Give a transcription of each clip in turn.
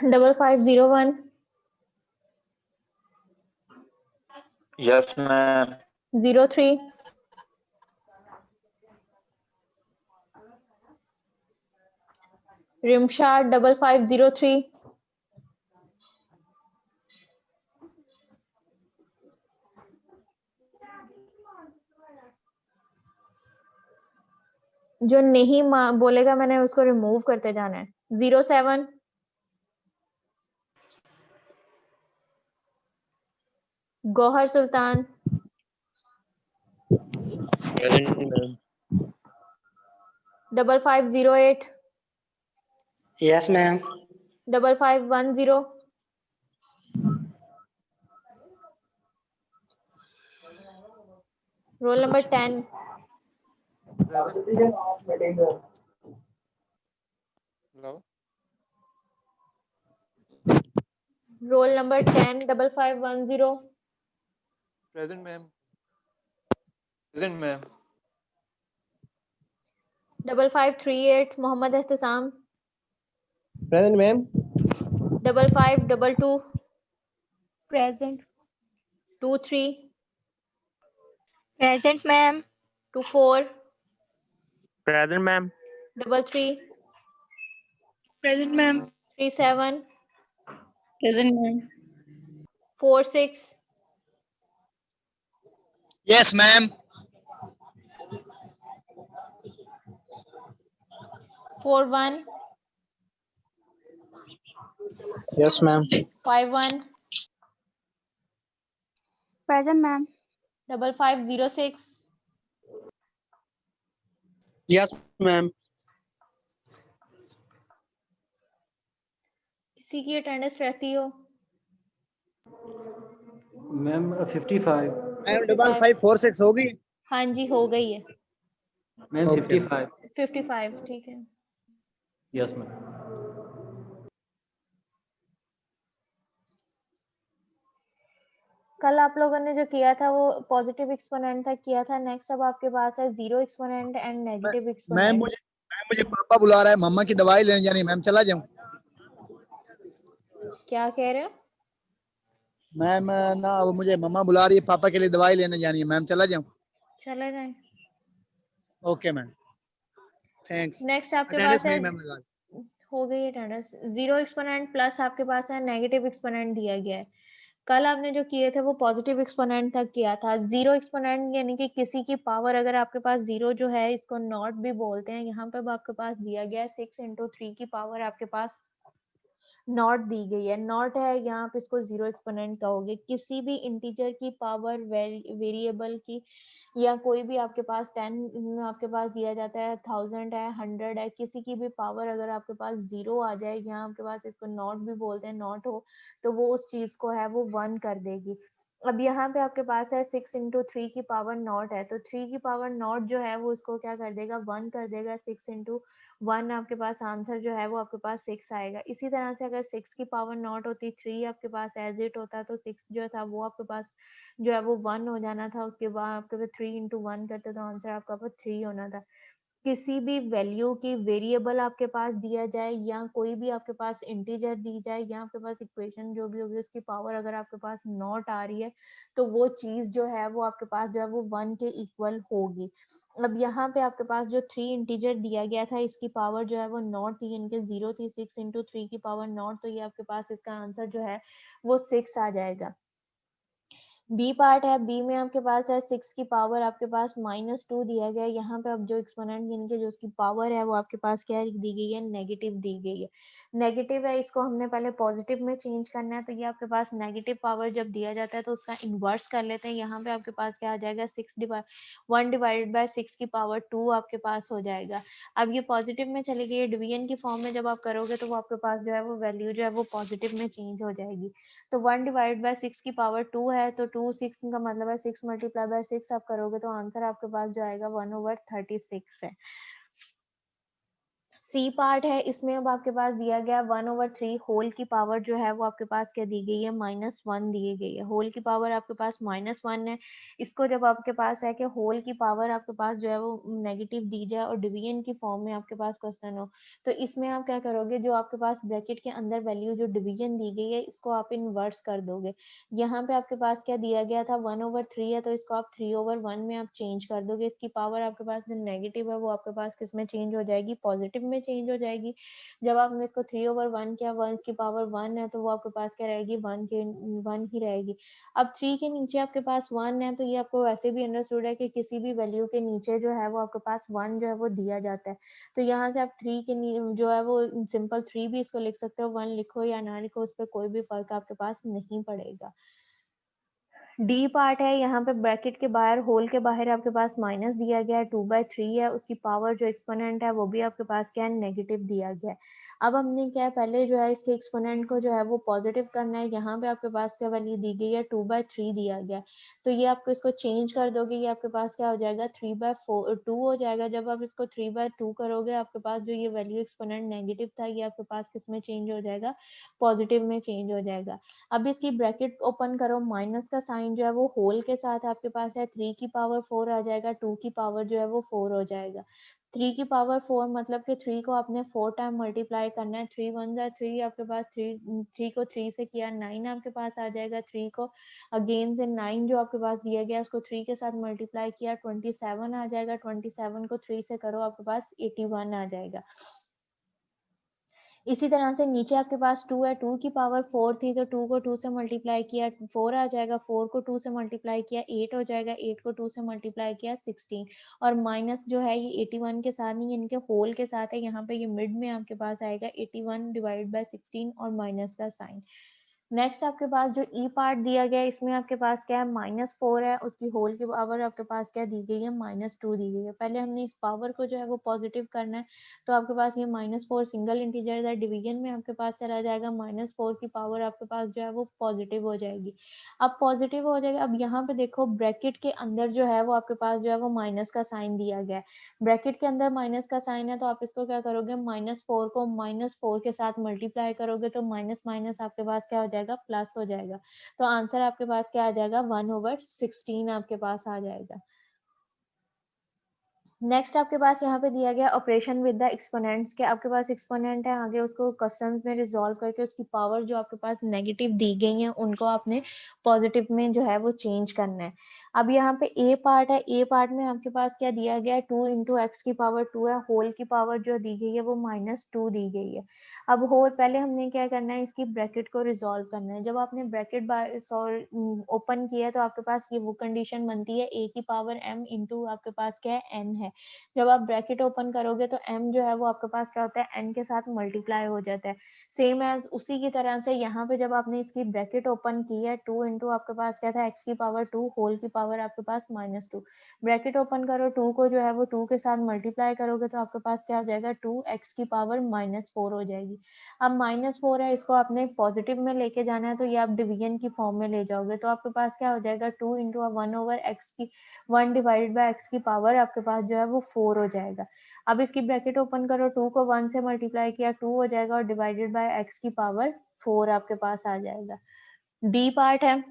5501. Yes, ma'am. 03. Rimshad 5503. जो नहीं बोलेगा मैंने उसको रिमूव करते जाना है। 07. गौहर सुल्तान। Present, ma'am. 5508. Yes, ma'am. 5510. Roll number 10. Hello. Roll number 10. 5510. Present, ma'am. Present, ma'am. 5538. Mohammad Ehtisam. Present, ma'am. 5522. Present. 23. Present, ma'am. 24. Present, ma'am. 33. Present, ma'am. 37. Present, ma'am. 46. Yes, ma'am. 41. Yes, ma'am. 51. Present, ma'am. 5506. Yes, ma'am. किसी की attendance रहती हो? Ma'am 55। Ma'am 5546 होगी। हाँ जी, हो गई है। Ma'am Okay. 55। 55 ठीक है। Yes ma'am. कल आप लोगों ने जो किया था वो पॉजिटिव एक्सपोनेंट तक किया था। नेक्स्ट अब आपके पास है zero exponent and negative ma'am exponent. मुझे पापा बुला रहा है, मम्मा की दवाई लेने जानी। मैम चला जाऊं? क्या कह रहे हो? मैम ना, वो मुझे मम्मा बुला रही है, पापा के लिए दवाई लेने जानी है। मैम चला जाऊं? चले जाएं। Okay ma'am, thanks. नेक्स्ट आपके अटेंडेंस पास है, मेरी मैम लगा दी। हो गई अटेंडेंस। जीरो एक्सपोनेंट प्लस आपके पास है नेगेटिव एक्सपोनेंट दिया गया है। कल आपने जो किए थे वो पॉजिटिव एक्सपोनेंट तक किया था। जीरो एक्सपोनेंट यानी कि किसी की पावर, अगर आपके पास जीरो जो है इसको नॉट भी बोलते हैं, यहाँ पे आपके पास दिया गया है 6 × 3 की पावर आपके पास नॉट दी गई है। नॉट है यहाँ पे, इसको जीरो एक्सपोनेंट कहोगे। किसी भी इंटीजर की पावर, वेरिएबल की, या कोई भी आपके पास 10 आपके पास दिया जाता है, 1000 है, 100 है, किसी की भी पावर अगर आपके पास जीरो आ जाए, यहाँ आपके पास इसको नॉट भी बोलते हैं, नॉट हो तो वो उस चीज को है वो 1 कर देगी। अब यहाँ पे आपके पास है 6 × 3 की पावर नॉट है, तो 3 की पावर नॉट जो है वो उसको क्या कर देगा, 1 कर देगा। 6 × 1 आपके पास आंसर जो है वो आपके पास 6 आएगा। इसी तरह से अगर 6 की पावर नॉट होती, 3 आपके पास एज इट होता, तो 6 जो था वो आपके पास जो है वो 1 हो जाना था। उसके बाद आपके पास 3 × 1 करते तो आंसर आपका पास 3 होना था। किसी भी वैल्यू की वेरिएबल आपके पास दिया जाए या कोई भी आपके पास इंटीजर दी जाए या आपके पास इक्वेशन जो भी होगी उसकी पावर अगर आपके पास नॉट आ रही है तो वो चीज जो है वो आपके पास जो है वो 1 के इक्वल होगी। अब यहाँ पे आपके पास जो 3 इंटीजर दिया गया था इसकी पावर जो है वो नॉट थी, इनके 0 थी। 6 × 3 की पावर नॉट, तो ये आपके पास इसका आंसर जो है वो 6 आ जाएगा। बी पार्ट है, बी में आपके पास है 6 की पावर आपके पास -2 दिया गया है। यहाँ पे अब जो एक्सपोनेंट यानी कि जो उसकी पावर है वो आपके पास क्या दी गई है, नेगेटिव दी गई है। नेगेटिव है, इसको हमने पहले पॉजिटिव में चेंज करना है, तो ये आपके पास नेगेटिव पावर जब दिया जाता है तो उसका इन्वर्स कर लेते हैं। यहाँ पे आपके पास क्या आ जाएगा, 1/6 की पावर 2 आपके पास हो जाएगा। अब ये पॉजिटिव में चली गई, डिवीजन की फॉर्म में जब आप करोगे तो वो आपके पास जो है वो वैल्यू जो है वो पॉजिटिव में चेंज हो जाएगी। तो 1/6 की पावर 2 है, तो 2 6 का मतलब है 6 × 6 आप करोगे तो आंसर आपके पास जो आएगा 1/36 है। सी पार्ट है, इसमें अब आपके पास दिया गया 1/3 होल की पावर जो है वो आपके पास क्या दी गई है, -1 दी गई है। होल की पावर आपके पास -1 है। इसको जब आपके पास है कि होल की पावर आपके पास जो है वो नेगेटिव दी जाए और डिवीजन की फॉर्म में आपके पास क्वेश्चन हो, तो इसमें आप क्या करोगे, जो आपके पास ब्रैकेट के अंदर वैल्यू जो डिवीजन दी गई है इसको आप इनवर्स कर दोगे। यहाँ पे आपके पास क्या दिया गया था, 1/3 है, तो इसको आप 3/1 में आप चेंज कर दोगे। इसकी पावर आपके पास जो नेगेटिव है वो आपके पास किस में चेंज हो जाएगी, पॉजिटिव में चेंज हो जाएगी। जब आपने इसको 3/1 किया, 1 की पावर 1 है, तो वो आपके पास क्या रहेगी, 1 ही रहेगी। अब 3 के नीचे आपके पास 1 है, तो ये आपको वैसे भी अंडरस्टूड है कि किसी भी वैल्यू के नीचे जो है वो आपके पास 1 जो है वो दिया जाता है। तो यहाँ से आप 3 के जो है वो सिंपल 3 भी इसको लिख सकते हो, 1 लिखो या ना लिखो, उस पर कोई भी फर्क आपके पास नहीं पड़ेगा। डी पार्ट है, यहाँ पे ब्रैकेट के बाहर, होल के बाहर आपके पास माइनस दिया गया है, 2/3 है, उसकी पावर जो एक्सपोनेंट है वो भी आपके पास क्या है, नेगेटिव दिया गया है। अब हमने क्या है, पहले जो है इसके एक्सपोनेंट को जो है वो पॉजिटिव करना है। यहाँ पे आपके पास क्या वैल्यू दी गई है, 2/3 दिया गया है, तो ये आपको इसको चेंज कर दोगे, ये आपके पास क्या हो जाएगा, 3/2 हो जाएगा। जब आप इसको 3/2 करोगे, आपके पास जो ये वैल्यू एक्सपोनेंट नेगेटिव था, ये आपके पास किस में चेंज हो जाएगा, पॉजिटिव में चेंज हो जाएगा। अब इसकी ब्रैकेट ओपन करो, माइनस का साइन जो है वो होल के साथ आपके पास है, 3 की पावर 4 आ जाएगा, 2 की पावर जो है वो 4 हो जाएगा। 3 की पावर 4 मतलब कि 3 को आपने 4 टाइम मल्टीप्लाई करना है, 3 1 जा 3, आपके पास 3 को 3 से किया 9 आपके पास आ जाएगा। 3 को अगेन से 9 जो आपके पास दिया गया उसको 3 के साथ मल्टीप्लाई किया, 27 आ जाएगा। 27 को 3 से करो, आपके पास 81 आ जाएगा। इसी तरह से नीचे आपके पास 2 है, 2 की पावर 4 थी, तो 2 को 2 से मल्टीप्लाई किया, 4 आ जाएगा। 4 को 2 से मल्टीप्लाई किया, 8 हो जाएगा। 8 को 2 से मल्टीप्लाई किया, 16। और माइनस जो है ये 81 के साथ नहीं, इनके होल के साथ है, यहाँ पे ये मिड में आपके पास आएगा, 81 डिवाइड बाय 16 और माइनस का साइन। नेक्स्ट आपके पास जो ई पार्ट दिया गया है, इसमें आपके पास क्या है, -4 है, उसकी होल की पावर आपके पास क्या दी गई है, -2 दी गई है। पहले हमने इस पावर को जो है वो पॉजिटिव करना है, तो आपके पास ये -4 सिंगल इंटीजर है, डिवीजन में आपके पास चला जाएगा, -4 की पावर आपके पास जो है वो पॉजिटिव हो जाएगी। अब पॉजिटिव हो जाएगा। अब यहाँ पे देखो ब्रैकेट के अंदर जो है वो आपके पास जो है वो माइनस का साइन दिया गया है। ब्रैकेट के अंदर माइनस का साइन है, तो आप इसको क्या करोगे, -4 को -4 के साथ मल्टीप्लाई करोगे, तो माइनस माइनस आपके पास क्या हो जाएगा, प्लस हो जाएगा। तो आंसर आपके पास क्या आ जाएगा, 1/16 आपके पास आ जाएगा। नेक्स्ट आपके पास यहाँ पे दिया गया ऑपरेशन विद द एक्सपोनेंट्स के, आपके पास एक्सपोनेंट है, आगे उसको क्वेश्चंस में रिजॉल्व करके उसकी पावर जो आपके पास नेगेटिव दी गई है उनको आपने पॉजिटिव में जो है वो चेंज करना है। अब यहाँ पे ए पार्ट है, ए पार्ट में आपके पास क्या दिया गया है, 2 × x की पावर 2 है, होल की पावर जो दी गई है वो -2 दी गई है। अब होल, पहले हमने क्या करना है, इसकी ब्रैकेट को रिजॉल्व करना है। जब आपने ब्रैकेट ओपन किया तो आपके पास ये वो कंडीशन बनती है, a की पावर m इंटू आपके पास क्या है, n है। जब आप ब्रैकेट ओपन करोगे तो m जो है वो आपके पास क्या होता है, n के साथ मल्टीप्लाई हो जाता है। सेम है उसी की तरह से यहाँ पे जब आपने इसकी ब्रैकेट ओपन की है, 2 × आपके पास क्या था, x की पावर 2, होल की पावर आपके पास -2। ब्रैकेट ओपन करो, 2 को जो है वो 2 के साथ मल्टीप्लाई करोगे तो आपके पास क्या हो जाएगा, 2x की पावर -4 हो जाएगी। अब -4 है, इसको आपने पॉजिटिव में लेके जाना है, तो ये आप डिवीजन की फॉर्म में ले जाओगे, तो आपके पास क्या हो जाएगा, 2 × 1/x की 1 डिवाइडेड बाय x की पावर आपके पास जो है वो 4 हो जाएगा। अब इसकी ब्रैकेट ओपन करो, 2 को 1 से मल्टीप्लाई किया, 2 हो जाएगा, और डिवाइडेड बाय x की पावर 4 आपके पास आ जाएगा। डी पार्ट है,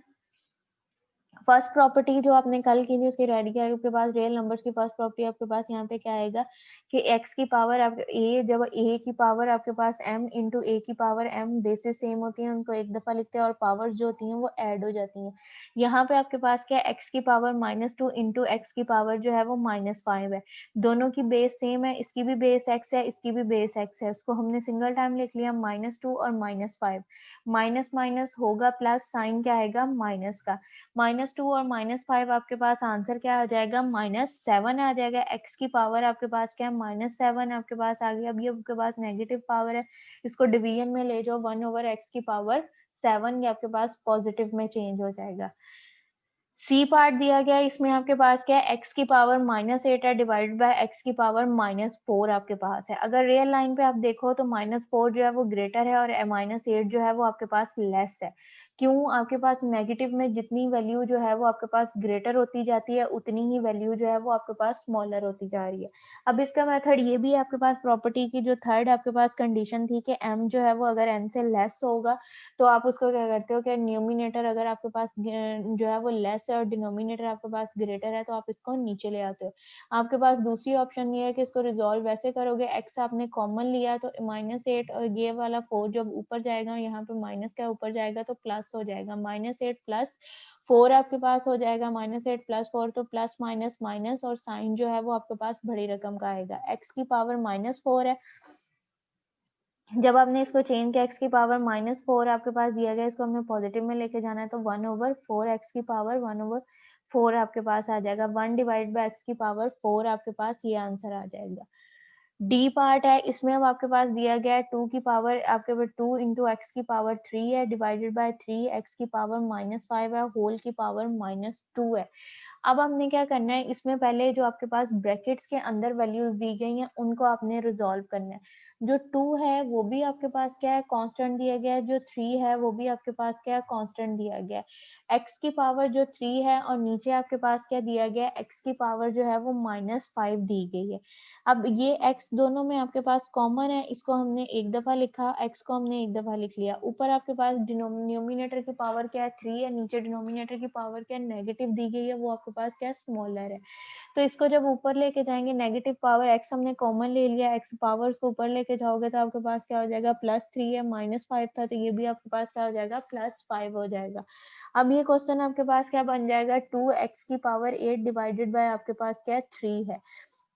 फर्स्ट प्रॉपर्टी जो आपने कल की थी उसकी रेडी किया, आपके पास रियल नंबर्स की फर्स्ट प्रॉपर्टी आपके पास यहाँ पे क्या आएगा कि x की पावर a, जब a की पावर आपके पास m इंटू a की पावर m बेसिस सेम होती है, उनको एक दफा लिखते हैं और पावर्स जो होती हैं वो ऐड हो जाती हैं। यहाँ पे आपके पास क्या है, x की पावर -2 इंटू x की पावर जो है वो -5 है। दोनों की बेस सेम है, इसकी भी बेस x है, इसकी भी बेस x है, उसको हमने सिंगल टाइम लिख लिया, -2 और -5। माइनस माइनस होगा प्लस, साइन क्या आएगा, माइनस का। -2 और -5 आपके पास आंसर क्या आ जाएगा, -7 आ जाएगा। x की पावर आपके पास क्या है, -7 आपके पास आ गया। अब ये आपके पास नेगेटिव पावर है, इसको डिवीजन में ले जाओ, 1/x की पावर 7 ये आपके पास पॉजिटिव में चेंज हो जाएगा। सी पार्ट दिया गया है, इसमें आपके पास क्या है, x की पावर -8 है, डिवाइडेड बाय x की पावर -4 आपके पास है। अगर रियल लाइन पे आप देखो तो -4 जो है वो ग्रेटर है और -8 जो है वो आपके पास लेस है। क्यों? आपके पास नेगेटिव में जितनी वैल्यू जो है वो आपके पास ग्रेटर होती जाती है, उतनी ही वैल्यू जो है वो आपके पास स्मॉलर होती जा रही है। अब इसका मेथड ये भी है आपके पास प्रॉपर्टी की, जो थर्ड आपके पास कंडीशन थी कि m जो है वो अगर n से लेस होगा तो आप उसको क्या करते हो कि न्यूमिनेटर अगर आपके पास जो है वो लेस है और डिनोमिनेटर आपके पास ग्रेटर है तो आप इसको नीचे ले आते हो। आपके पास दूसरी ऑप्शन ये है कि इसको रिजॉल्व वैसे करोगे, x आपने कॉमन लिया तो -8 और ये वाला 4 जब ऊपर जाएगा, यहाँ पे माइनस का ऊपर जाएगा तो प्लस हो जाएगा, -8 प्लस 4 आपके पास हो जाएगा, -8 प्लस 4 तो प्लस माइनस माइनस, और साइन जो है वो आपके पास बड़ी रकम का आएगा। x की पावर -4 है, जब आपने इसको चेंज किया x की पावर -4 आपके पास दिया गया, इसको हमने पॉजिटिव में लेके जाना है तो 1/4 x की पावर 1/4 आपके पास आ जाएगा। 1 डिवाइड बाय x की पावर 4 आपके पास ये आंसर आ जाएगा। डी पार्ट है, इसमें अब आपके पास दिया गया है 2 की पावर आपके पास 2 इंटू एक्स की पावर 3 है डिवाइडेड बाय 3 एक्स की पावर -5 है होल की पावर -2 है। अब हमने क्या करना है, इसमें पहले जो आपके पास ब्रैकेट्स के अंदर वैल्यूज दी गई हैं उनको आपने रिजॉल्व करना है। जो 2 है वो भी आपके पास क्या है, कांस्टेंट दिया गया है, जो 3 है वो भी आपके पास क्या है, कांस्टेंट दिया गया है। x की पावर जो 3 है और नीचे आपके पास क्या दिया गया है, x की पावर जो है वो -5 दी गई है। अब ये x दोनों में आपके पास कॉमन है, इसको हमने एक दफा लिखा, x को हमने एक दफा लिख लिया। ऊपर आपके पास डिनोमिनेटर की पावर क्या है, 3 है, नीचे डिनोमिनेटर की पावर क्या है, नेगेटिव दी गई है, वो आपके पास क्या है, स्मॉलर है। तो इसको जब ऊपर लेके जाएंगे, नेगेटिव पावर x हमने कॉमन ले लिया, x पावर्स को ऊपर लेके जाओगे तो आपके पास क्या हो जाएगा, +3 है, -5 था तो ये भी आपके पास क्या हो जाएगा, +5 हो जाएगा। अब ये क्वेश्चन आपके पास क्या बन जाएगा, 2x की पावर 8 डिवाइडेड बाय आपके पास क्या है, 3 है।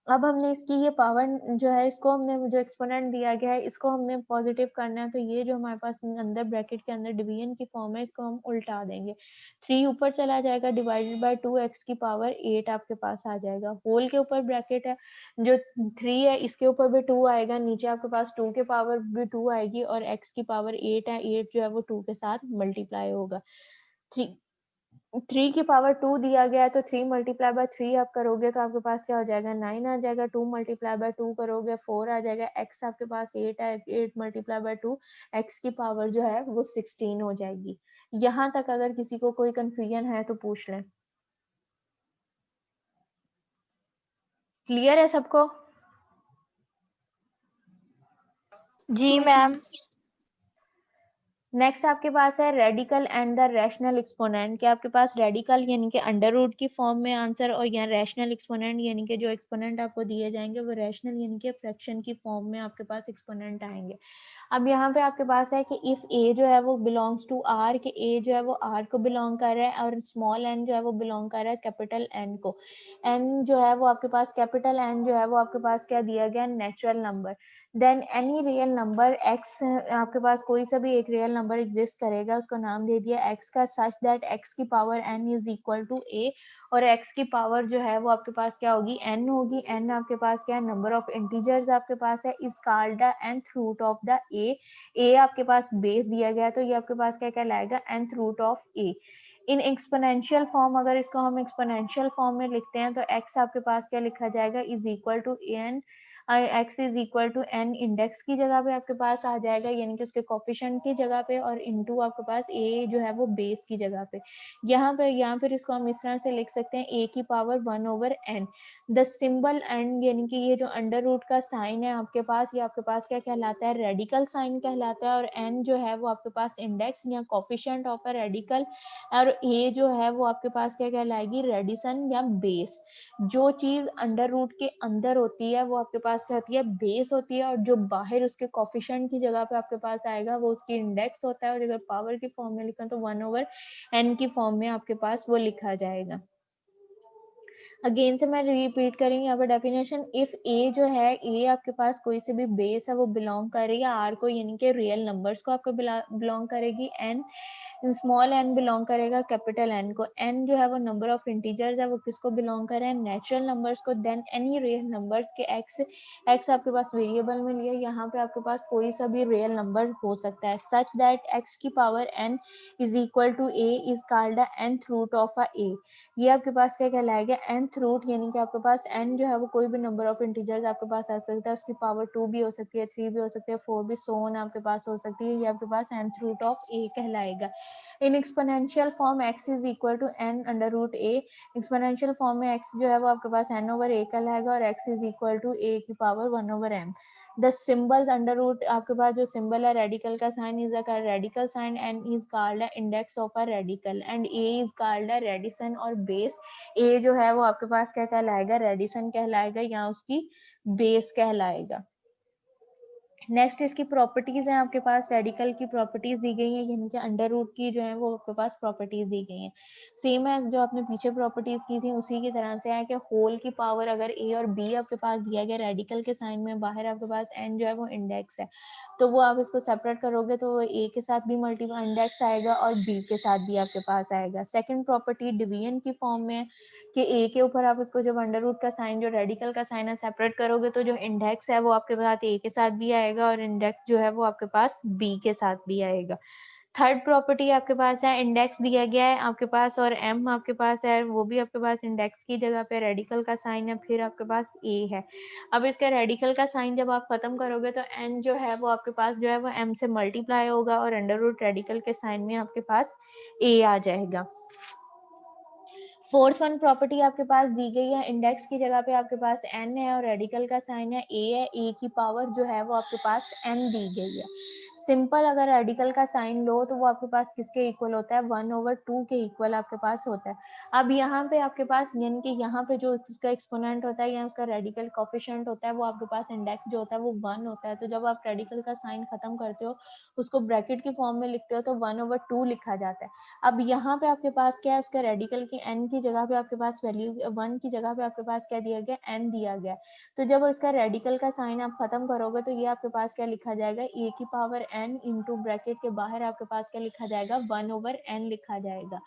अब हमने इसकी ये पावर जो है, इसको हमने जो एक्सपोनेंट दिया गया है इसको हमने पॉजिटिव करना है, तो ये जो हमारे पास अंदर ब्रैकेट के अंदर डिवीजन की फॉर्म है इसको हम उल्टा देंगे। 3 ऊपर चला जाएगा डिवाइडेड बाय 2x की पावर 8 आपके पास आ जाएगा। होल के ऊपर ब्रैकेट है, जो 3 है इसके ऊपर भी 2 आएगा, नीचे आपके पास 2 के पावर भी 2 आएगी और x की पावर 8 है, 8 जो है वो 2 के साथ मल्टीप्लाई होगा। 3 की पावर 2 दिया गया है तो 3 मल्टीप्लाई बाय 3 आप करोगे तो आपके पास क्या हो जाएगा, 9 आ जाएगा। 2 मल्टीप्लाई बाय 2 करोगे 4 आ जाएगा। x आपके पास 8 है, 8 मल्टीप्लाई बाय 2 x की पावर जो है वो 16 हो जाएगी। यहाँ तक अगर किसी को कोई कंफ्यूजन है तो पूछ लें। क्लियर है सबको? जी मैम। नेक्स्ट आपके पास है radical and the rational exponent, कि आपके पास रेडिकल यानी कि अंडर रूट की फॉर्म में आंसर, और यहाँ रैशनल एक्सपोनेंट यानी कि जो एक्सपोनेंट आपको दिए जाएंगे वो रैशनल यानी कि फ्रैक्शन की फॉर्म में आपके पास एक्सपोनेंट आएंगे। अब यहाँ पे आपके पास है कि इफ a जो है वो बिलोंग्स टू r, कि a जो है वो r को बिलोंग कर रहा है और स्मॉल n जो है वो बिलोंग कर रहा है कैपिटल n को। n जो है वो आपके पास कैपिटल n जो है वो आपके पास क्या दिया गया, natural number. Then any real number x, आपके पास कोई सा भी एक रियल नंबर एग्जिस्ट करेगा, उसको नाम दे दिया x का, सच दैट x की power n is equal to a, और x की पावर जो है वो आपके पास क्या होगी, n होगी। n आपके पास क्या है, नंबर ऑफ इंटीजर्स आपके पास है, is called the nth root of the a आपके पास बेस दिया गया तो ये आपके पास क्या कहलाएगा, nth root of a। In exponential form, अगर इसको हम एक्सपोनेंशियल फॉर्म में लिखते हैं तो x आपके पास क्या लिखा जाएगा, is equal to n, x is equal to n index की जगह पे आपके पास आ जाएगा, यानी कि उसके कोफिशिएंट की जगह पे, और इनटू आपके पास a जो है वो बेस की जगह पे। यहाँ पर इसको हम इस तरह से लिख सकते हैं, a की power 1/n। The symbol and यानी कि ये जो अंडर रूट का साइन है आपके पास, ये आपके पास क्या कहलाता है, रेडिकल साइन कहलाता है, और n जो है वो आपके पास इंडेक्स या कोफिशिएंट ऑफ अ रेडिकल, और a जो है वो आपके पास क्या कहलाएगी, रेडिसन या बेस। जो चीज अंडर रूट के अंदर होती है वो आपके पास क्या होती है, बेस होती है, और जो बाहर उसके कोफिशिएंट की जगह पे आपके पास आएगा वो उसकी इंडेक्स होता है, और अगर पावर की फॉर्म में लिखा तो 1/n की फॉर्म में आपके पास वो लिखा जाएगा। अगेन से मैं रिपीट करेंगे यहाँ पर डेफिनेशन, इफ a जो है, a आपके पास कोई से भी बेस है वो बिलोंग कर रही है r को, यानी कि रियल नंबर्स को आपको बिलोंग करेगी, n स्मॉल n बिलोंग करेगा कैपिटल n को, n जो है वो नंबर ऑफ इंटीजर्स है वो किसको बिलोंग कर रहे हैं, नेचुरल नंबर्स को। देन एनी रियल नंबर्स के x आपके पास वेरिएबल में लिया, यहाँ पे आपके पास कोई सा भी रियल नंबर हो सकता है, सच दैट x की power n is equal to a is called the nth root of a। ये आपके पास क्या कहलाएगा, nth रूट, यानी कि आपके पास n जो है वो कोई भी नंबर ऑफ इंटीजर्स आपके पास आ सकता है, उसकी पावर 2 भी हो सकती है, 3 भी हो सकती है, 4 भी, सो ऑन आपके पास हो सकती है, ये आपके पास nth रूट ऑफ a कहलाएगा। In exponential form x is equal to n under root a। Exponential form में x जो है वो आपके पास n ओवर a का रहेगा और x is equal to a की power 1 over m। The symbol under root आपके पास जो सिंबल है रेडिकल का sign is a radical sign and is called a index of a radical and a is called a radicand और base. a जो है वो आपके पास क्या कहलाएगा, रेडिसन कहलाएगा या उसकी बेस कहलाएगा। नेक्स्ट इसकी प्रॉपर्टीज हैं आपके पास, रेडिकल की प्रॉपर्टीज दी गई हैं, यानी कि अंडर रूट की जो है वो आपके पास प्रॉपर्टीज दी गई हैं। सेम है जो आपने पीछे प्रॉपर्टीज की थी उसी की तरह से है कि होल की पावर अगर a और b आपके पास दिया गया रेडिकल के साइन में, बाहर आपके पास n जो है वो इंडेक्स है, तो वो आप इसको सेपरेट करोगे तो a के साथ भी मल्टीपल इंडेक्स आएगा और b के साथ भी आपके पास आएगा। सेकेंड प्रॉपर्टी डिवीजन की फॉर्म में है कि a के ऊपर आप उसको जब अंडर रूट का साइन जो रेडिकल का साइन है सेपरेट करोगे तो जो इंडेक्स है वो आपके पास a के साथ भी आएगा और इंडेक्स जो है वो आपके पास b के साथ भी आएगा। थर्ड प्रॉपर्टी आपके पास है इंडेक्स दिया गया है आपके पास और m आपके पास है, वो भी आपके पास इंडेक्स की जगह पे रेडिकल का साइन है, फिर आपके पास a है। अब इसका रेडिकल का साइन जब आप खत्म करोगे तो n जो है वो आपके पास जो है वो m से मल्टीप्लाई होगा और अंडर रूट रेडिकल के साइन में आपके पास a आ जाएगा। फोर्थ वन प्रॉपर्टी आपके पास दी गई है, इंडेक्स की जगह पे आपके पास n है और रेडिकल का साइन है a है, a की पावर जो है वो आपके पास m दी गई है। सिंपल अगर रेडिकल का साइन लो तो वो आपके पास किसके इक्वल होता है, 1/2 के इक्वल आपके पास होता है। अब यहाँ पे आपके पास यानी कि यहाँ पे जो उसका एक्सपोनेंट होता है या उसका रेडिकल कोफिशिएंट होता है वो आपके पास इंडेक्स जो होता है वो 1 होता है। तो जब आप रेडिकल का साइन खत्म करते हो उसको ब्रैकेट की फॉर्म में लिखते हो तो 1/2 लिखा जाता है। अब यहाँ पे आपके पास क्या है, उसका रेडिकल की n की जगह पे आपके पास वैल्यू 1 की जगह पे आपके पास क्या दिया गया, n दिया गया। तो जब इसका रेडिकल का साइन आप खत्म करोगे तो ये आपके पास क्या लिखा जाएगा, a की पावर n इंटू ब्रैकेट के बाहर आपके पास क्या लिखा जाएगा, 1/n लिखा जाएगा।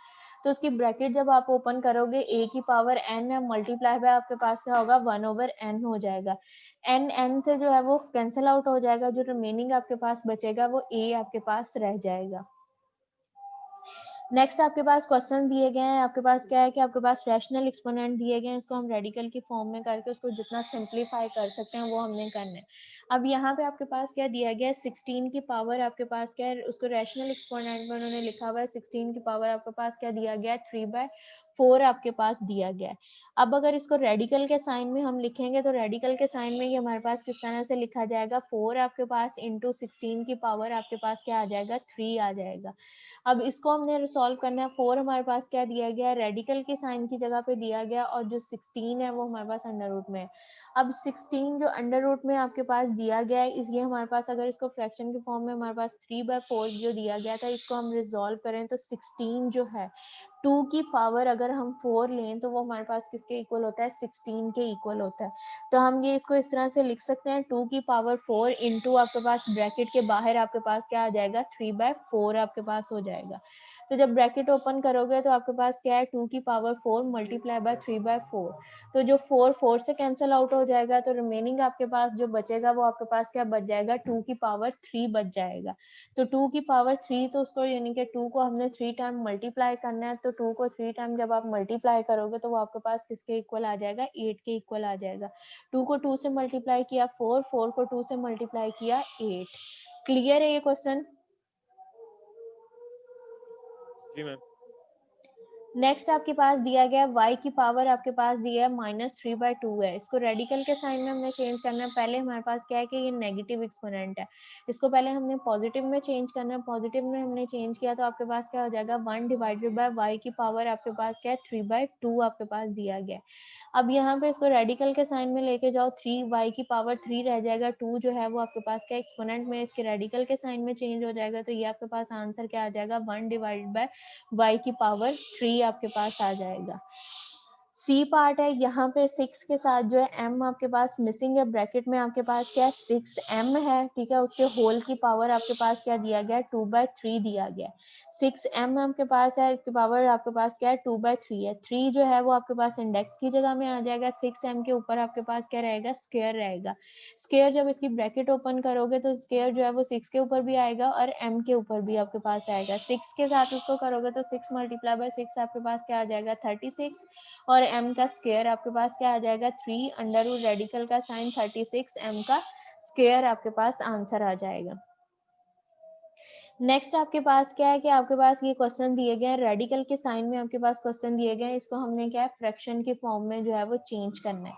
तो उसकी ब्रैकेट जब आप ओपन करोगे a की पावर n मल्टीप्लाई बाय आपके पास क्या होगा, 1/n हो जाएगा। n से जो है वो कैंसिल आउट हो जाएगा, जो रिमेनिंग आपके पास बचेगा वो a आपके पास रह जाएगा। नेक्स्ट आपके पास क्वेश्चन दिए गए हैं, आपके पास क्या है कि आपके पास रैशनल एक्सपोनेंट दिए गए हैं, इसको हम रेडिकल की फॉर्म में करके उसको जितना सिंप्लीफाई कर सकते हैं वो हमने करना है। अब यहाँ पे आपके पास क्या दिया गया है, 16 की पावर आपके पास क्या है, उसको रैशनल एक्सपोनेंट में उन्होंने लिखा हुआ है 16 की पावर आपके पास क्या दिया गया है, 3/4 आपके पास दिया गया है। अब अगर इसको रेडिकल के साइन में हम लिखेंगे तो रेडिकल के साइन में ये हमारे पास किस तरह से लिखा जाएगा, 4 आपके पास इंटू 16 की पावर आपके पास क्या आ जाएगा, 3 आ जाएगा। अब इसको हमने सॉल्व करना है, 4 हमारे पास क्या दिया गया है, रेडिकल के साइन की जगह पे दिया गया और जो 16 है वो हमारे पास अंडर रूट में है। अब 16 जो अंडर रूट में आपके पास दिया गया है, इसलिए हमारे पास अगर इसको फ्रैक्शन के फॉर्म में हमारे पास 3/4 जो दिया गया था, इसको हम रिजॉल्व करें तो 16 जो है 2 की पावर अगर हम 4 लें तो वो हमारे पास किसके इक्वल होता है, 16 के इक्वल होता है। तो हम ये इसको इस तरह से लिख सकते हैं, 2 की पावर 4 इंटू आपके पास ब्रैकेट के बाहर आपके पास क्या आ जाएगा, 3/4 आपके पास हो जाएगा। तो जब ब्रैकेट ओपन करोगे तो आपके पास क्या है, 2 की पावर 4 मल्टीप्लाई बाय 3/4। तो जो 4 से कैंसिल आउट हो जाएगा तो रिमेनिंग आपके पास जो बचेगा वो आपके पास क्या बच जाएगा, 2 की पावर 3 बच जाएगा। तो 2 की पावर 3 तो उसको यानी कि 2 को हमने 3 टाइम मल्टीप्लाई करना है, तो 2 को 3 टाइम जब आप मल्टीप्लाई करोगे तो वो आपके पास किसके इक्वल आ जाएगा, 8 के इक्वल आ जाएगा। 2 को 2 से मल्टीप्लाई किया 4, 4 को 2 से मल्टीप्लाई किया 8। क्लियर है ये क्वेश्चन? जी मैम। नेक्स्ट आपके पास दिया गया y की पावर आपके पास दिया है -3/2 है। इसको रेडिकल के साइन में हमने चेंज करना है। पहले हमारे पास क्या है कि ये नेगेटिव एक्सपोनेंट है, इसको पहले हमने पॉजिटिव में चेंज करना है। पॉजिटिव में हमने चेंज किया तो आपके पास क्या हो जाएगा, 1 डिवाइडेड बाय y की पावर आपके पास क्या है 3/2 आपके पास दिया गया है। अब यहाँ पे इसको रेडिकल के साइन में लेके जाओ, 3y की पावर 3 रह जाएगा, 2 जो है वो आपके पास क्या एक्सपोनेंट में इसके रेडिकल के साइन में चेंज हो जाएगा। तो ये आपके पास आंसर क्या आ जाएगा, 1 डिवाइडेड बाय y की पावर 3 आपके पास आ जाएगा। सी पार्ट है, यहाँ पे 6 के साथ जो है m आपके पास मिसिंग है, ब्रैकेट में आपके पास क्या है 6m है, ठीक है। उसके होल की पावर आपके पास क्या दिया गया है, 2/3 दिया गया है। 6m आपके पास है, इसकी पावर आपके पास क्या है 2/3 है। 3 जो है वो आपके पास इंडेक्स की जगह में आ जाएगा, 6m के ऊपर आपके पास क्या रहेगा, स्क्वायर रहेगा। स्क्वायर जब इसकी ब्रैकेट ओपन करोगे तो स्क्वायर जो है वो 6 के ऊपर भी आएगा और m के ऊपर भी आपके पास आएगा। 6 के साथ उसको करोगे तो 6 मल्टीप्लाई बाय 6 आपके पास क्या आ जाएगा, 36 और m का स्क्वायर आपके पास क्या आ जाएगा, 3 अंडर रूट रेडिकल का साइन 36 m का स्क्वायर आपके पास आंसर आ जाएगा। नेक्स्ट आपके पास क्या है कि आपके पास ये क्वेश्चन दिए गए हैं, रेडिकल के साइन में आपके पास क्वेश्चन दिए गए हैं, इसको हमने क्या है फ्रैक्शन के फॉर्म में जो है वो चेंज करना है।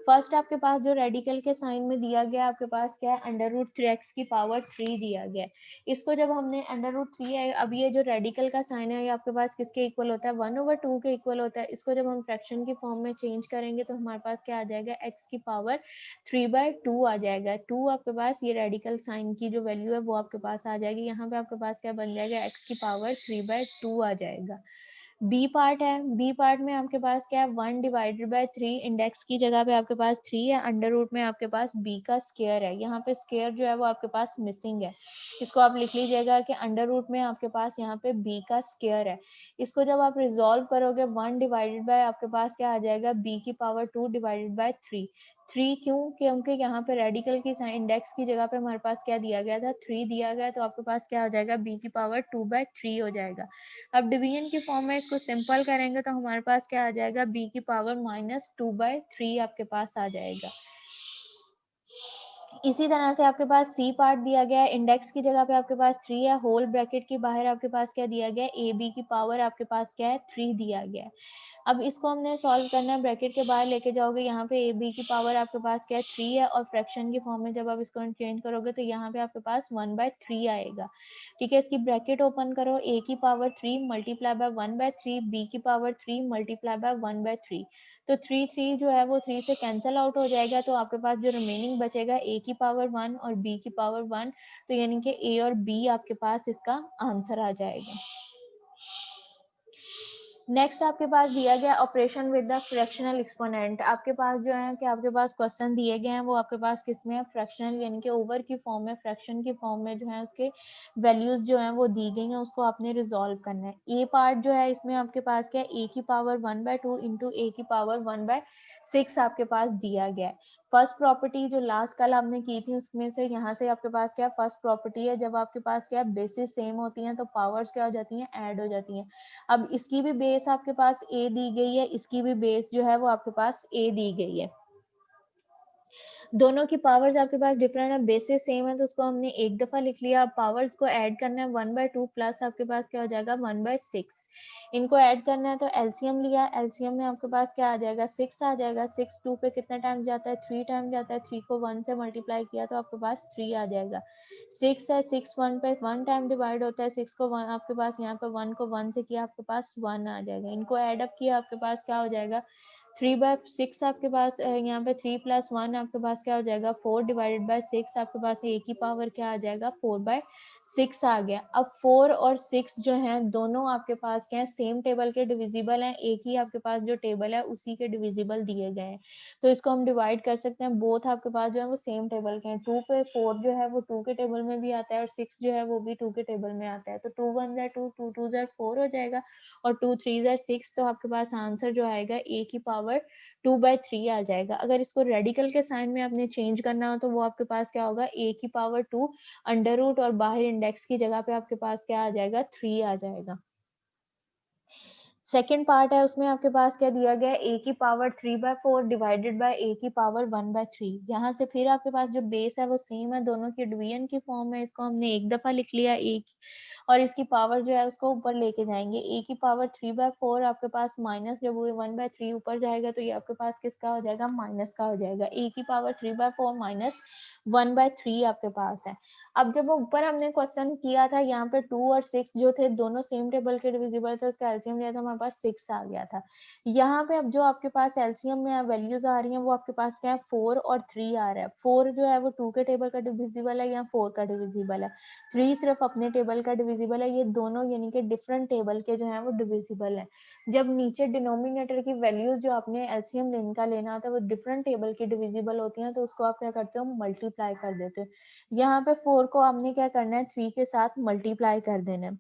फर्स्ट आपके पास जो रेडिकल के साइन में दिया गया आपके पास क्या है √3x की पावर 3 दिया गया है। इसको जब हमने √3 है, अब ये जो रेडिकल का साइन है ये आपके पास किसके इक्वल होता है 1/2 के इक्वल होता है। इसको जब हम फ्रैक्शन की फॉर्म में चेंज करेंगे तो हमारे पास क्या आ जाएगा x की पावर 3/2 आ जाएगा। 2 आपके पास ये रेडिकल साइन की जो वैल्यू है वो आपके पास आ जाएगी। यहाँ पे आपके पास क्या बन जाएगा x की पावर 3/2 आ जाएगा। बी पार्ट है, बी पार्ट में आपके पास क्या है 1/3 इंडेक्स की जगह पे आपके पास 3 है, अंडर रूट में आपके पास b का स्क्वायर है। यहाँ पे स्क्वायर जो है वो आपके पास मिसिंग है, इसको आप लिख लीजिएगा कि अंडर रूट में आपके पास यहाँ पे b का स्क्वायर है। इसको जब आप रिजॉल्व करोगे 1 आपके पास क्या आ जाएगा b की पावर 2/3। 3 क्यों? क्योंकि यहाँ पे रेडिकल की इंडेक्स की जगह पे हमारे पास क्या दिया गया था 3 दिया गया, तो आपके पास क्या हो जाएगा b की पावर 2/3 हो जाएगा। अब डिवीजन की फॉर्म में इसको सिंपल करेंगे तो हमारे पास क्या आ जाएगा b की पावर -2/3 आपके पास आ जाएगा। इसी तरह से आपके पास सी पार्ट दिया गया है, इंडेक्स की जगह पे आपके पास 3 है, होल ब्रैकेट के बाहर आपके पास क्या दिया गया है ab की पावर आपके पास क्या है 3 दिया गया है। अब इसको हमने सॉल्व करना है, ब्रैकेट के बाहर लेके जाओगे, यहाँ पे ab की पावर आपके पास क्या है 3 है, और फ्रैक्शन की फॉर्म में जब आप इसको चेंज करोगे तो यहाँ पे आपके पास 1/3 आएगा। ठीक है, इसकी ब्रैकेट ओपन करो, a की पावर 3 मल्टीप्लाई बाय 1/3, b की पावर 3 मल्टीप्लाई बाय 1/3, तो 3 जो है वो 3 से कैंसिल आउट हो जाएगा, तो आपके पास जो रिमेनिंग बचेगा a की पावर 1 और b की पावर 1, तो यानी कि a और b आपके पास इसका आंसर आ जाएगा। नेक्स्ट आपके पास दिया गया operation with the fractional exponent. आपके पास जो है कि आपके पास क्वेश्चन दिए गए हैं वो आपके पास किसमें है फ्रैक्शनल, यानी कि ओवर की फॉर्म में, फ्रैक्शन की फॉर्म में जो है उसके वैल्यूज जो है वो दी गई हैं, उसको आपने रिजॉल्व करना है। ए पार्ट जो है इसमें आपके पास क्या है a की पावर 1/2 इंटू a की पावर 1/6 आपके पास दिया गया है। फर्स्ट प्रॉपर्टी जो लास्ट कल आपने की थी उसमें से यहाँ से आपके पास क्या फर्स्ट प्रॉपर्टी है, जब आपके पास क्या बेसिस सेम होती हैं तो पावर्स क्या हो जाती हैं ऐड हो जाती हैं। अब इसकी भी बेस आपके पास a दी गई है, इसकी भी बेस जो है वो आपके पास a दी गई है, दोनों की पावर्स आपके पास डिफरेंट है, बेसिस सेम है तो उसको हमने एक दफा लिख लिया। अब पावर्स को ऐड करना है 1/2 प्लस आपके पास क्या हो जाएगा 1/6, इनको ऐड करना है तो एलसीएम लिया, एलसीएम में आपके पास क्या आ जाएगा 6 आ जाएगा। 6 2 पे कितना टाइम जाता है 3 टाइम जाता है, 3 को 1 से मल्टीप्लाई किया तो आपके पास 3 आ जाएगा। 6 है, 6 1 पे 1 टाइम डिवाइड होता है, 6 को 1 आपके पास यहाँ पे 1 को 1 से किया आपके पास 1 आ जाएगा। इनको ऐड अप किया आपके पास क्या हो जाएगा 3/6 आपके पास यहाँ पे 3 + 1 आपके पास क्या हो जाएगा 4/6 आपके पास a की पावर क्या आ जाएगा 4/6 आ गया। अब 4 और 6 जो है दोनों आपके पास क्या है सेम टेबल के डिविजिबल हैं, एक ही आपके पास जो टेबल है उसी के डिविजिबल दिए गए हैं, तो इसको हम डिवाइड कर सकते हैं। बोथ आपके पास जो है वो सेम टेबल के हैं, 2 पे 4 जो है वो 2 के टेबल में भी आता है और 6 जो है वो भी 2 के टेबल में आता है, तो 2 1 2 2 2 4 हो जाएगा और 2 3 6, तो आपके पास आंसर जो आएगा a की पावर 2/3 आ जाएगा। अगर इसको रेडिकल के साइन में आपने चेंज करना हो तो वो आपके पास क्या होगा a की पावर 2 अंडर रूट और बाहर इंडेक्स की जगह पे आपके पास क्या आ जाएगा 3 आ जाएगा। सेकेंड पार्ट है उसमें आपके पास क्या दिया गया है a की पावर 3/4 डिवाइडेड बाय a की पावर 1/3। यहाँ से फिर आपके पास जो बेस है वो सेम है, दोनों की डिवीजन की फॉर्म में, इसको हमने एक दफा लिख लिया और इसकी पावर जो है उसको ऊपर लेके जाएंगे। a की पावर 3/4 आपके पास माइनस जब वो 1/3 ऊपर जाएगा तो ये आपके पास किसका हो जाएगा माइनस का हो जाएगा। a की पावर 3/4 माइनस 1/3 आपके पास है। अब जब ऊपर हमने क्वेश्चन किया था यहाँ पे 2 और 6 जो थे दोनों सेम टेबल के डिविजिबल थे, उसका एलसीएम लिया था हमारे पास 6 आ गया था। यहाँ पे अब जो आपके पास एलसीएम में वैल्यूज आ रही हैं वो आपके पास क्या है 4 और 3 आ रहा है। 4 जो है वो 2 के टेबल का डिविजिबल है या 4 का डिविजिबल है, 3 सिर्फ अपने टेबल का डिविजिबल है, ये दोनों यानी कि डिफरेंट टेबल के जो है वो डिविजिबल है। जब नीचे डिनोमिनेटर की वैल्यूज जो आपने एलसीएम इनका लेना होता है वो डिफरेंट टेबल की डिविजिबल होती हैं, तो उसको आप क्या करते हो मल्टीप्लाई कर देते हो। यहाँ पे 4 को आपने क्या करना है 3 के साथ मल्टीप्लाई कर देना है।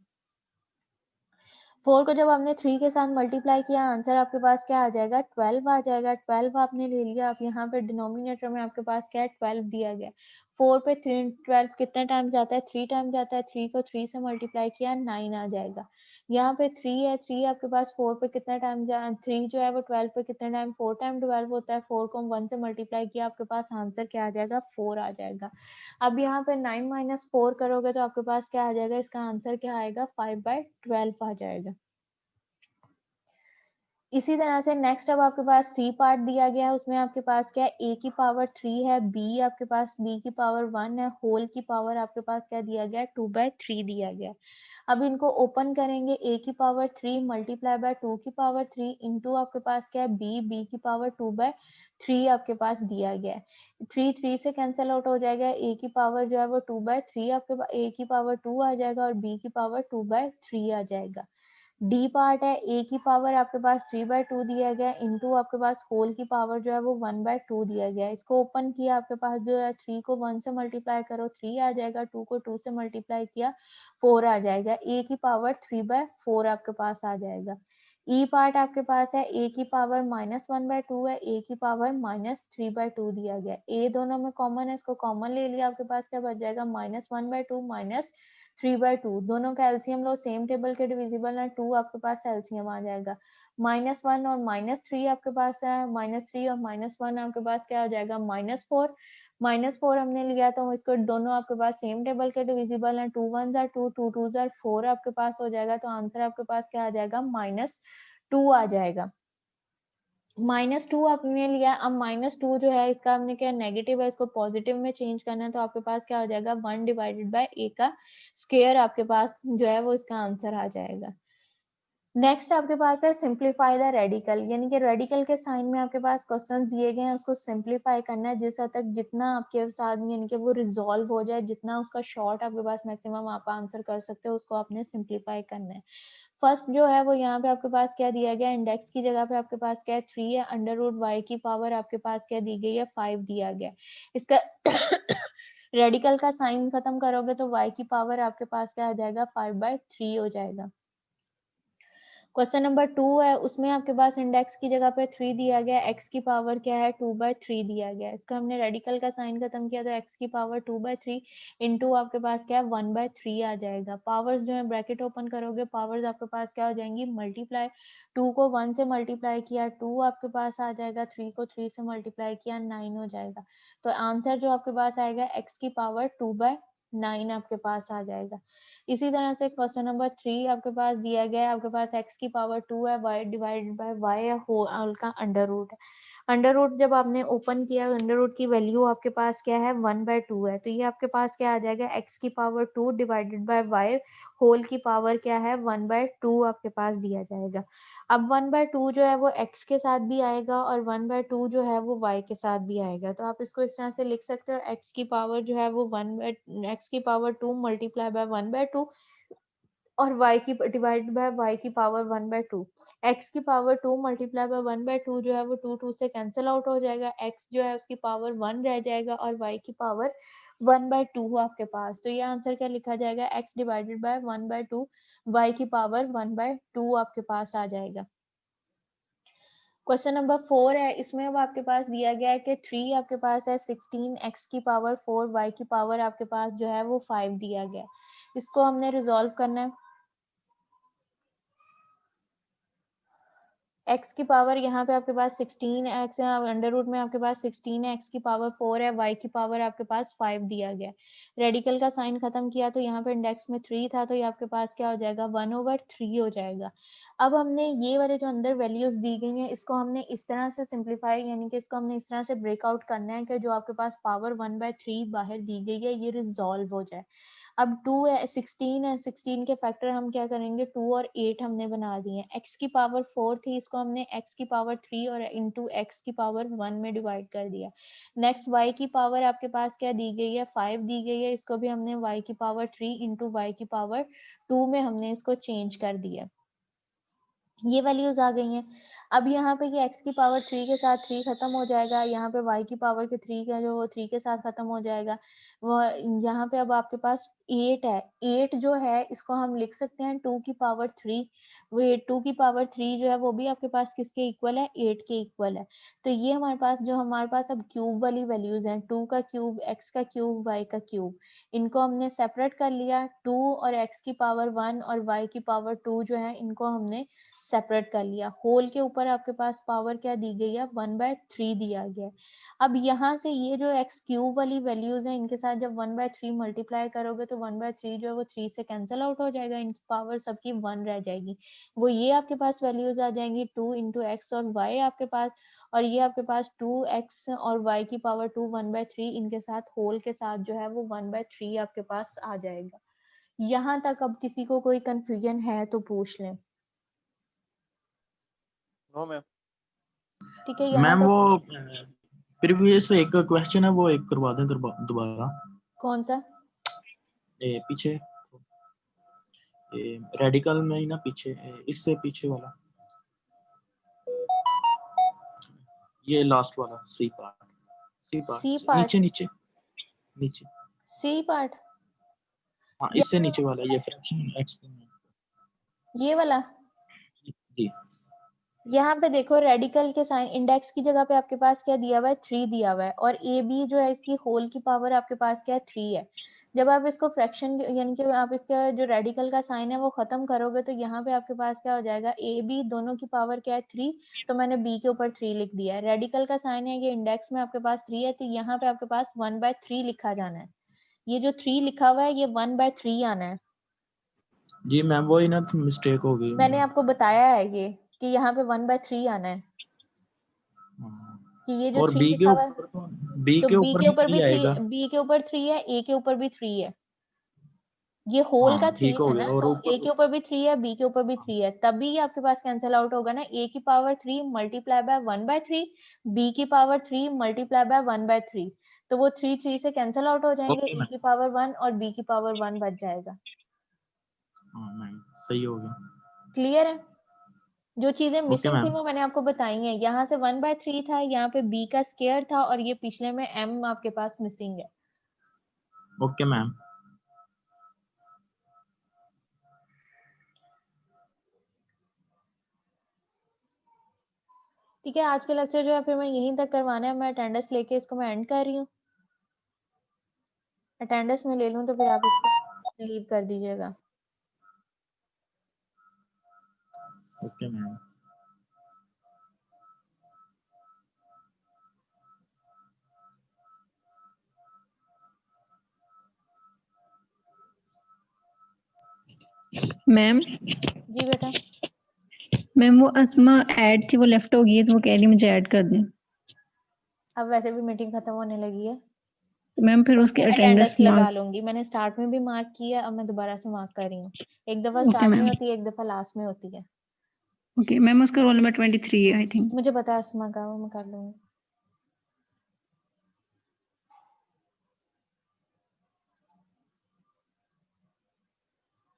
4 को जब आपने 3 के साथ मल्टीप्लाई किया, आंसर आपके पास क्या आ जाएगा? 12 आ जाएगा। 12 आपने ले लिया, आप यहाँ पे डिनोमिनेटर में आपके पास क्या है? 12 दिया गया। 4 पे 3 12 कितने टाइम जाता है? 3 टाइम जाता है। 3 को 3 से मल्टीप्लाई किया, 9 आ जाएगा। यहाँ पे 3 है, 3 आपके पास 4 पे कितना टाइम 3 जो है वो 12 पे कितने टाइम? 4 टाइम 12 होता है। 4 को हम 1 से मल्टीप्लाई किया, आपके पास आंसर क्या आ जाएगा? 4 आ जाएगा। अब यहाँ पे 9 माइनस 4 करोगे तो आपके पास क्या आ जाएगा? इसका आंसर क्या आएगा? 5/12 आ जाएगा। इसी तरह से नेक्स्ट अब आपके पास सी पार्ट दिया गया है, उसमें आपके पास क्या है? a की पावर 3 है, b आपके पास b की पावर 1 है, होल की पावर आपके पास क्या दिया गया है? 2/3 दिया गया है। अब इनको ओपन करेंगे, a की पावर 3 मल्टीप्लाई बाय 2 की पावर 3 इंटू आपके पास क्या है? b की पावर 2/3 आपके पास दिया गया है। 3 से कैंसिल आउट हो जाएगा, a की पावर जो है वो 2/3 आपके पास, a की पावर 2 आ जाएगा और b की पावर 2/3 आ जाएगा। डी पार्ट है, a की पावर आपके पास 3/2 दिया गया इंटू आपके पास होल की पावर जो है वो 1/2 दिया गया है। इसको ओपन किया, आपके पास जो है 3 को 1 से मल्टीप्लाई करो 3 आ जाएगा, 2 को 2 से मल्टीप्लाई किया 4 आ जाएगा, a की पावर 3/4 आपके पास आ जाएगा। ई पार्ट आपके पास है, a की पावर -1/2 है, a की पावर -3/2 दिया गया। a दोनों में कॉमन है, इसको कॉमन ले लिया, आपके पास क्या बच जाएगा? -1/2 -3/2। दोनों का एलसीएम लो, सेम टेबल के डिविजिबल है, 2 आपके पास एलसीएम आ जाएगा। -1 और -3 आपके पास है, -3 और -1 आपके पास क्या हो जाएगा? -4। -4 हमने लिया तो इसको दोनों आपके पास सेम टेबल के डिविजिबल है, 2 1 जार 2, 2 2 जार 4 आपके पास हो जाएगा। तो आंसर आपके पास क्या आ जाएगा? -2 आ जाएगा। -2 आपने लिया, अब -2 जो है इसका हमने क्या नेगेटिव है, इसको पॉजिटिव में चेंज करना है, तो आपके पास क्या हो जाएगा? 1 डिवाइडेड बाय a का स्क्वायर आपके पास जो है वो इसका आंसर आ जाएगा। नेक्स्ट आपके पास है सिंप्लीफाई द रेडिकल, यानी कि रेडिकल के साइन में आपके पास क्वेश्चंस दिए गए हैं, उसको सिंप्लीफाई करना है जिस हद तक जितना आपके साथ यानी कि वो रिजॉल्व हो जाए, जितना उसका शॉर्ट आपके पास मैक्सिमम आप आंसर कर सकते हो, उसको आपने सिंप्लीफाई करना है। फर्स्ट जो है वो यहाँ पे आपके पास क्या दिया गया? इंडेक्स की जगह पे आपके पास क्या है? 3 है, अंडर रूट वाई की पावर आपके पास क्या दी गई है? 5 दिया गया। इसका रेडिकल का साइन खत्म करोगे तो y की पावर आपके पास क्या आ जाएगा? 5/3 हो जाएगा। क्वेश्चन नंबर 2 है, उसमें आपके पास इंडेक्स की जगह पे 3 दिया गया, x की पावर क्या है? 2/3 दिया गया। इसका हमने रेडिकल का साइन खत्म किया तो x की पावर 2/3 इंटू आपके पास क्या है? 1/3 आ जाएगा। पावर्स जो है ब्रैकेट ओपन करोगे, पावर्स आपके पास क्या हो जाएंगी? मल्टीप्लाई। 2 को 1 से मल्टीप्लाई किया 2 आपके पास आ जाएगा, 3 को 3 से मल्टीप्लाई किया 9 हो जाएगा। तो आंसर जो आपके पास आएगा x की पावर 2/9 आपके पास आ जाएगा। इसी तरह से क्वेश्चन नंबर 3 आपके पास दिया गया है, आपके पास x की पावर 2 है, y डिवाइडेड बाय y है, होल का अंडर रूट है। अंडर रूट जब आपने ओपन किया, अंडर रूट की वैल्यू आपके पास क्या है? 1/2 है, तो ये आपके पास क्या आ जाएगा? x की power 2 divided by y whole की पावर क्या है? 1/2 आपके पास दिया जाएगा। अब 1/2 जो है वो x के साथ भी आएगा और 1/2 जो है वो y के साथ भी आएगा, तो आप इसको इस तरह से लिख सकते हो, x की पावर जो है वो x की पावर 2 मल्टीप्लाई बाय 1/2 और y की डिवाइड बाय y की पावर 1/2। x की पावर 2 मल्टीप्लाई बाय 1/2 जो है वो 2 2 से कैंसिल आउट हो जाएगा, x जो है उसकी पावर 1 रह जाएगा और y की पावर 1/2 आपके पास। तो ये आंसर क्या लिखा जाएगा? x डिवाइडेड बाय 1/2, y की पावर 1/2 आपके पास आ जाएगा। क्वेश्चन नंबर 4 है, इसमें अब आपके पास दिया गया है कि 3 आपके पास है, 16 x की पावर 4, y की पावर आपके पास जो है वो 5 दिया गया है। इसको हमने रिजॉल्व करना है। x की पावर यहाँ पे आपके पास 16x है, अंडर रूट में आपके पास 16 है, x की पावर 4 है, y की पावर आपके पास 5 दिया गया। रेडिकल का साइन खत्म किया तो यहाँ पे इंडेक्स में 3 था, तो ये आपके पास क्या हो जाएगा? 1/3 हो जाएगा। अब हमने ये वाले जो अंदर वैल्यूज दी गई हैं, इसको हमने इस तरह से सिंप्लीफाई यानी कि इसको हमने इस तरह से ब्रेकआउट करना है कि जो आपके पास पावर 1/3 बाहर दी गई है ये रिजॉल्व हो जाए। अब 2 है, 16 है, 16 के फैक्टर हम क्या करेंगे? 2 और 8 हमने बना दिए हैं। x की पावर 4 थी, इसको हमने x की पावर 3 और इंटू x की पावर 1 में डिवाइड कर दिया। नेक्स्ट y की पावर आपके पास क्या दी गई है? 5 दी गई है, इसको भी हमने y की पावर 3 इंटू y की पावर 2 में हमने इसको चेंज कर दिया। ये वैल्यूज आ गई हैं। अब यहाँ पे कि x की पावर 3 के साथ 3 खत्म हो जाएगा, यहाँ पे y की पावर के 3 का जो वो 3 के साथ खत्म हो जाएगा। वो यहाँ पे अब आपके पास 8 है, 8 जो है इसको हम लिख सकते हैं 2 की पावर 3। वो 2 की पावर 3 जो है वो भी आपके पास किसके इक्वल है, 8 के इक्वल है। तो ये हमारे पास अब क्यूब वाली वैल्यूज हैं, 2 का क्यूब, x का क्यूब, y का क्यूब। इनको हमने सेपरेट कर लिया, 2 और x की पावर 1 और y की पावर 2 जो है इनको हमने सेपरेट कर लिया। होल के ऊपर आपके पास पावर क्या दी गई है, 1/3 दिया गया है। अब यहाँ से ये जो x क्यूब वाली वैल्यूज है इनके साथ जब 1/3 मल्टीप्लाई करोगे तो 1/3 जो है वो 3 से कैंसिल आउट हो जाएगा, इनकी पावर सबकी 1 रह जाएगी। वो ये आपके पास वैल्यूज आ जाएंगी 2 इंटू एक्स और y आपके पास, और ये आपके पास 2x और y की पावर 2 1/3 इनके साथ होल के साथ जो है वो 1/3 आपके पास आ जाएगा। यहाँ तक अब किसी को कोई कंफ्यूजन है तो पूछ लें। No ma'am. ठीक है, यहाँ मैम तक। वो प्रीवियस एक क्वेश्चन है वो एक करवा दें दोबारा। कौन सा? पीछे रेडिकल में ही ना, पीछे इससे पीछे वाला, ये लास्ट वाला सी पार्ट। सी पार्ट, नीचे नीचे सी पार्ट, हाँ इससे नीचे वाला, ये फ्रैक्शन एक्सपेरिमेंट, ये वाला। जी यहाँ पे देखो रेडिकल के साइन, इंडेक्स की जगह पे आपके पास क्या दिया हुआ है, 3 दिया हुआ है, और ए बी जो है इसकी होल की पावर आपके पास क्या है, 3 है। जब आप इसको फ्रैक्शन यानी कि आप इसका जो रेडिकल का साइन है वो खत्म करोगे तो यहाँ पे आपके पास क्या हो जाएगा, ए बी दोनों की पावर क्या है, 3, तो मैंने बी के ऊपर 3 लिख दिया है। रेडिकल का साइन है, ये इंडेक्स में आपके पास 3 है, तो यहाँ पे आपके पास 1/3 लिखा जाना है। ये जो 3 लिखा हुआ है ये 1/3 आना है। जी मैम वही ना मिस्टेक हो गई। मैंने आपको बताया है ये कि यहाँ पे 1/3 आना है, कि ये जो और 3 बी के लिखा हुआ है, ऊपर बी तो के बी ऊपर के भी ऊपर 3 भी 3, आएगा। बी के ऊपर 3 है, ए के ऊपर भी 3 है। ये होल का हाँ 3 ठीक हो है गया। ना, और तो ए ऊपर के ऊपर भी 3 है, बी के ऊपर भी 3 है, तभी ये आपके पास कैंसिल आउट होगा ना। ए की पावर 3 मल्टीप्लाई बाय 1/3, बी की पावर 3 मल्टीप्लाई बाय 1/3, तो वो 3 3 से कैंसिल आउट हो जाएंगे, ओके ए की मैम। पावर 1 और बी की पावर 1 बच जाएगा। हाँ मैम सही हो गया। क्लियर है? जो चीजें ओके मिसिंग थी मैम। वो मैंने आपको बताई हैं। यहाँ से 1/3 था, यहाँ पे बी का स्क्वायर था, और ये पिछले में m आपके पास मिसिंग है। Okay ma'am. ठीक है, आज का लेक्चर जो है फिर मैं यहीं तक करवाना है। मैं अटेंडेंस लेके इसको मैं एंड कर रही हूँ। अटेंडेंस में ले लूँ तो फिर आप इसको लीव कर दीजिएगा। Okay ma'am. मैम जी बेटा। मैम वो अस्मा ऐड थी वो लेफ्ट हो गई है तो वो कह रही मुझे ऐड कर दें। अब वैसे भी मीटिंग खत्म होने लगी है तो मैम फिर तो उसके मैं अटेंडेंस अटेंडेंस लगा मार्क। लूंगी। मैंने स्टार्ट में भी मार्क किया, अब मैं दोबारा से मार्क कर रही हूँ। एक दफा ओके स्टार्ट में मैम। होती है, एक दफा लास्ट में होती है। ओके मैम उसका रोल नंबर 23 है आई थिंक। मुझे पता है अस्मा का, वो मैं कर लूंगी।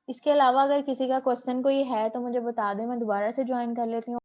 इसके अलावा अगर किसी का क्वेश्चन कोई है तो मुझे बता दें, मैं दोबारा से ज्वाइन कर लेती हूँ।